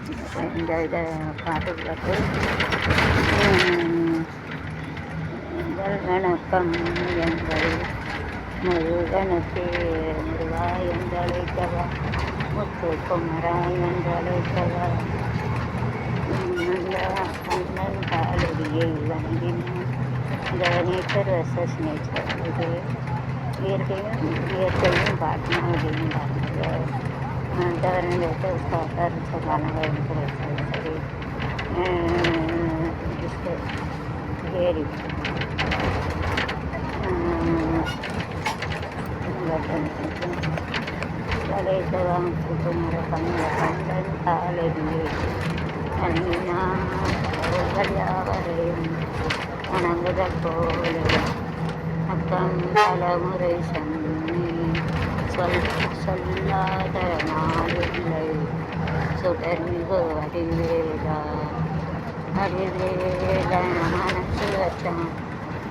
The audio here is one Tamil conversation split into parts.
இந்த இதை பாட்டுக்கு முதல் வணக்கம் எங்கள் முருகனுக்கு முருகா என்றழைத்தவா முத்து குமரா என்றழைத்தவா கண்ணன் காலடியை வணங்கினான். இந்த நேச்சர் வர்சஸ் நேச்சர் இது இயற்கையும் பாட்டணும் அப்படின்றாங்க. கவர்மெண்ட் சொன்னாங்க சரி வேரி தலைத்தவான் குமர கண்ண கண்ணன் காலடியை யாவரையும் வணங்குதல் போல அக்கம் பலமுறை சொன்னி சொல்லாத நாளில்லை சுடர்மிகு அறிவேலா அறிவேலா மனசு வச்சான்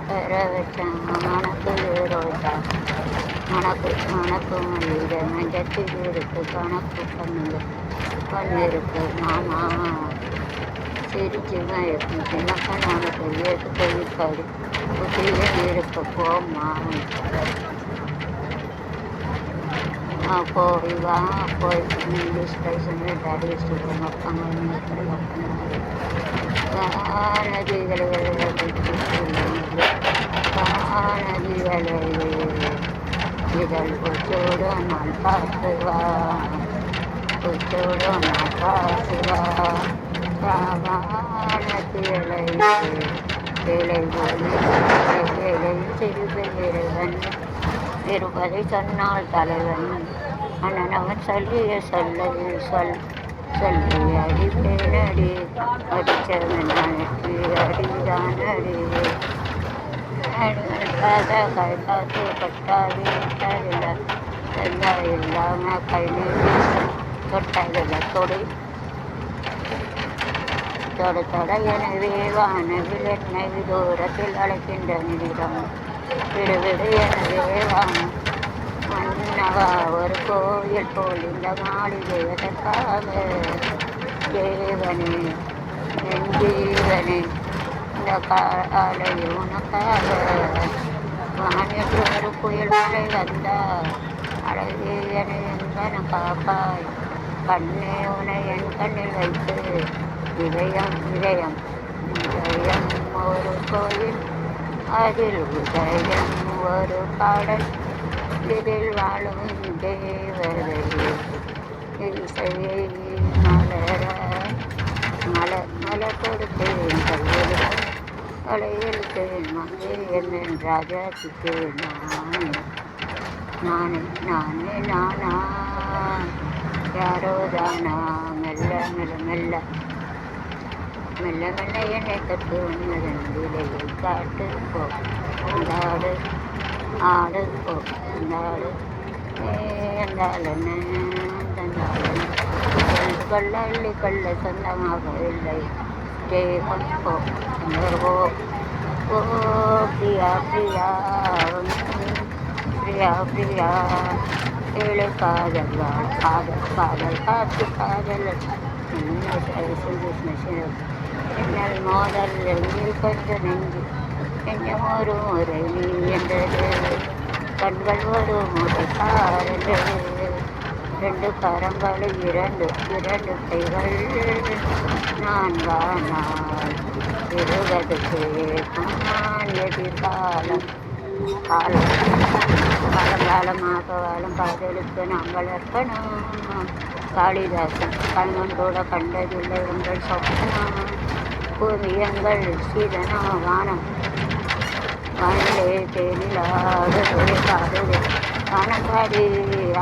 பெற வச்சான் மனக்கு ரோட்டா மணக்கு மல்லிகை மஞ்சத்தில் இருக்கு கணக்கு பண்ணிருக்கு மாமா சிரிச்சுங்க இருக்கும் சின்னப்பன் உனக்கு ஏற்று போயிருக்காரு புத்தியும் இருக்க போமா போய் வா போய் இங்கிலீஷ் பேசுறது டேடி ஸ்டூடெண்ட் வைப்பாங்க நதிகளை நதிகளை இதழ் கொச்சோடு நான் பார்த்துவா கொச்சோடு நான் பார்த்துவா வானத்திலை வேலை வேலை சிறுவன் இருப்பதை சொன்னால் தலைவன் அண்ணனவன் சொல்லிய சொல்லி அடிப்பேனடி அடிச்சவன் அடிதான் கை காத்து பட்டாவே இல்லாமல் கை நீட்டி தொட்டதில்லை தொட எனவே வானவில் என்னை தூரத்தில் அழைக்கின்ற நிமிடம் விடுவிடு எனவே வானம் மன்னவா ஒரு கோயில் போல் இந்த மாளிகை எதற்காக தேவனே என் ஜீவனே இந்த காலை உனக்காக வானிற்கு ஒரு புயல் மழை வந்தால் அழகே என எங்கன காப்பாய் கண்ணே உனை என் கண்ணில் வைத்து இதயம் இதயம் இதயம் ஒரு கோயில் அதில் உதயம் ஒரு பாடல் இதில் வாழும் தேவதை இசையை மலர் கொடுத்தேன் கலையெழுத்தேன் மங்கே என் ராஜாத்துக்கு நானா யாரோ தானா மெல்ல மெல்ல மெல்ல மெல்ல மெல்ல என்னை தொட்டு உன்னதன் விலையை காட்டு போ கொண்டாடு ஆடு போ கொண்டாடு என்றாலன்னு அள்ளி கொள்ள சொந்தமாக இல்லை ஜெயகம் போ ஓ பிரியா பிரியா பிரியா பிரியா ஏழு காதல் காதல் காதல் காத்து காதல் என்னல் மோதல் எண்ணில் கொஞ்ச நெஞ்சு நெஞ்சம் ஒரு முறை நீ என்றது கண்கள் ஒரு முறை காரல் ரெண்டு கரங்கள் இரண்டு கைகள் நான்கால் இருபது கேட்கும் நான் எதிர்காலம் காலமாக வாழும் காதலுக்கு நாங்கள் அர்ப்பணம் காளிதாசன் கண்மன்றோட கண்டதில்லை உங்கள் சொப்பனம் பூமி எங்கள் சீதனா வானம் வானிலே தேனிலாடு காதலே வானங்காடி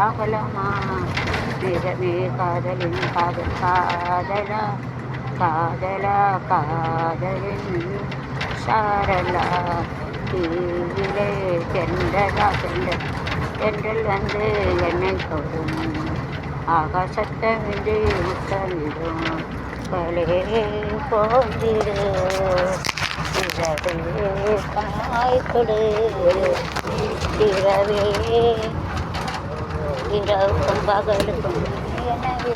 ஆகலமா மிகமே காதலின் காதல் காதலின் சாரலா தீவிலே தென்றல் வந்து என்னை தொடும் ஆகாசத்தமின்றி முத்தமிடும் பலே போந்திரு இரவே காய்கொடு இரவே இரவுக்கும் பகலுக்கும் எனவே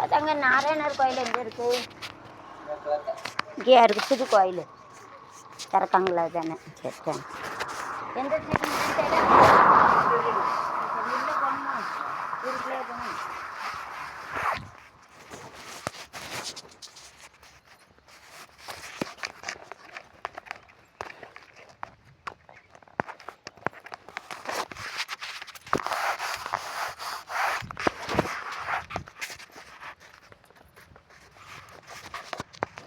அதாங்க நாராயணர் கோயில் எங்கே இருக்குது? இங்கேயா இருக்குது புது கோயில் திறக்காங்களா தானே? சரி சரி. எந்த சைடு